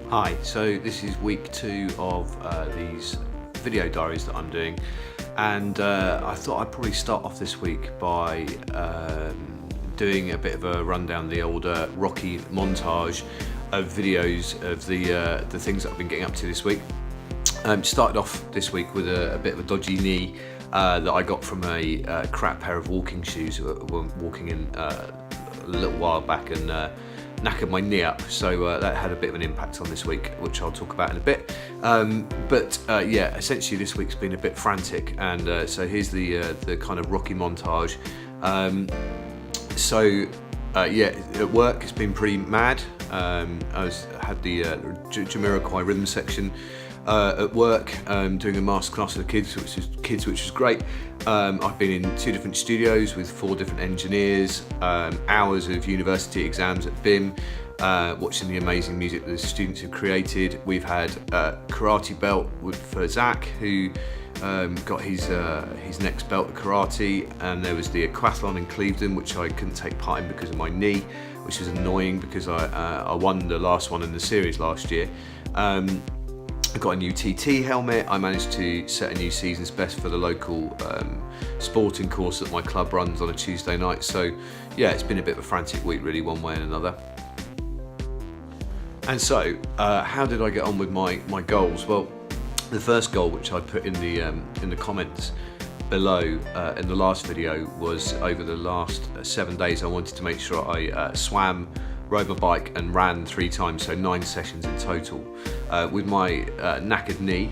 Hi, so this is week 2 of these video diaries that I'm doing, and I thought I'd probably start off this week by doing a bit of a rundown, the old Rocky montage of videos of the things that I've been getting up to this week. Started off this week with a bit of a dodgy knee that I got from a crap pair of walking shoes when walking in a little while back, and knackered my knee up, so that had a bit of an impact on this week, which I'll talk about in a bit. Yeah, essentially this week's been a bit frantic, and so here's the kind of Rocky montage. Yeah, at work it's been pretty mad. I had the Jamiroquai rhythm section at work, doing a masterclass with the kids, which was great. I've been in 2 different studios with 4 different engineers, hours of university exams at BIM, watching the amazing music that the students have created. We've had a karate belt for Zach, who got his next belt at karate, and there was the aquathlon in Clevedon, which I couldn't take part in because of my knee, which was annoying because I won the last one in the series last year. I got a new TT helmet. I managed to set a new season's best for the local sporting course that my club runs on a Tuesday night. So yeah, it's been a bit of a frantic week really, one way and another. And so how did I get on with my goals? Well, the first goal, which I put in the comments below in the last video, was over the last 7 days I wanted to make sure I swam, rode my bike and ran 3 times, so 9 sessions in total. With my knackered knee,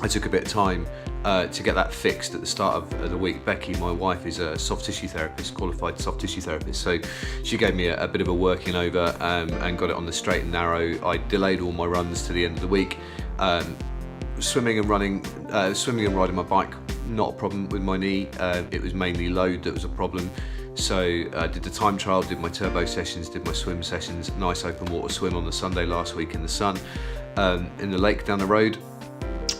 I took a bit of time to get that fixed at the start of the week. Becky, my wife, is a soft tissue therapist, qualified soft tissue therapist, so she gave me a bit of a working over and got it on the straight and narrow. I delayed all my runs to the end of the week. Swimming and riding my bike, not a problem with my knee. It was mainly load that was a problem. So I did the time trial, did my turbo sessions, did my swim sessions, nice open water swim on the Sunday last week in the sun, in the lake down the road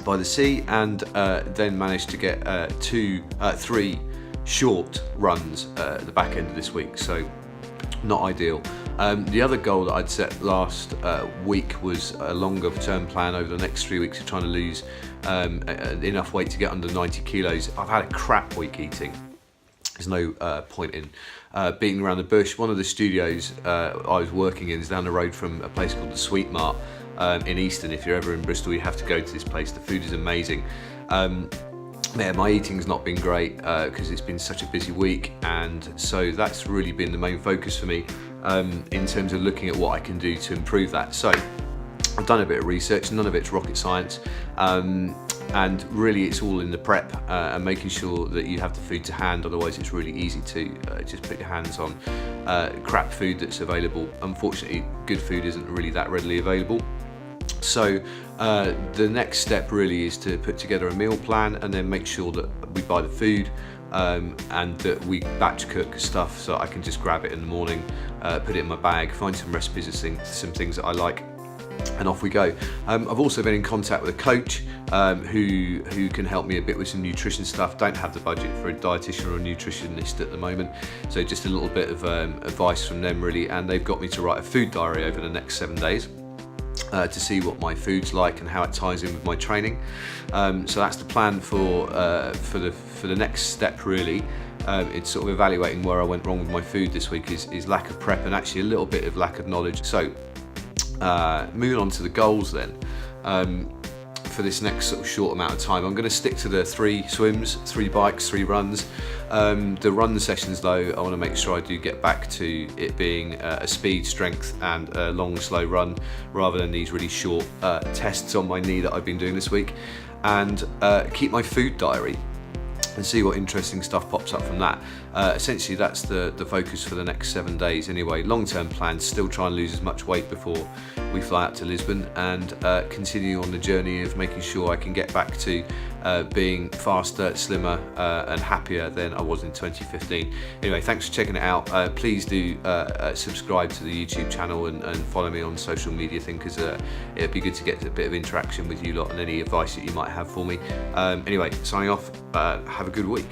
by the sea, and then managed to get 3 short runs at the back end of this week, so not ideal. The other goal that I'd set last week was a longer term plan over the next 3 weeks of trying to lose enough weight to get under 90 kilos. I've had a crap week eating. There's no point in beating around the bush. One of the studios I was working in is down the road from a place called the Sweet Mart in Easton. If you're ever in Bristol, you have to go to this place. The food is amazing. Yeah, my eating's not been great because it's been such a busy week, and so that's really been the main focus for me in terms of looking at what I can do to improve that. So I've done a bit of research, none of it's rocket science, and really it's all in the prep and making sure that you have the food to hand. Otherwise it's really easy to just put your hands on crap food that's available. Unfortunately, good food isn't really that readily available. So the next step really is to put together a meal plan and then make sure that we buy the food and that we batch cook stuff so I can just grab it in the morning, put it in my bag, find some recipes of some things that I like, and off we go. I've also been in contact with a coach who can help me a bit with some nutrition stuff. Don't have the budget for a dietitian or a nutritionist at the moment, so just a little bit of advice from them really, and they've got me to write a food diary over the next 7 days to see what my food's like and how it ties in with my training. So that's the plan for the next step really. It's sort of evaluating where I went wrong with my food this week is lack of prep and actually a little bit of lack of knowledge. So moving on to the goals then, for this next sort of short amount of time, I'm going to stick to the 3 swims, 3 bikes, 3 runs. The run sessions though, I want to make sure I do get back to it being a speed, strength and a long, slow run rather than these really short tests on my knee that I've been doing this week, and keep my food diary and see what interesting stuff pops up from that. Essentially that's the focus for the next 7 days anyway. Long-term plans, still try and lose as much weight before we fly out to Lisbon, and continue on the journey of making sure I can get back to being faster, slimmer and happier than I was in 2015. Anyway, thanks for checking it out. Please do subscribe to the YouTube channel and follow me on social media thing, because it'd be good to get a bit of interaction with you lot and any advice that you might have for me. Anyway, signing off. Have a good week.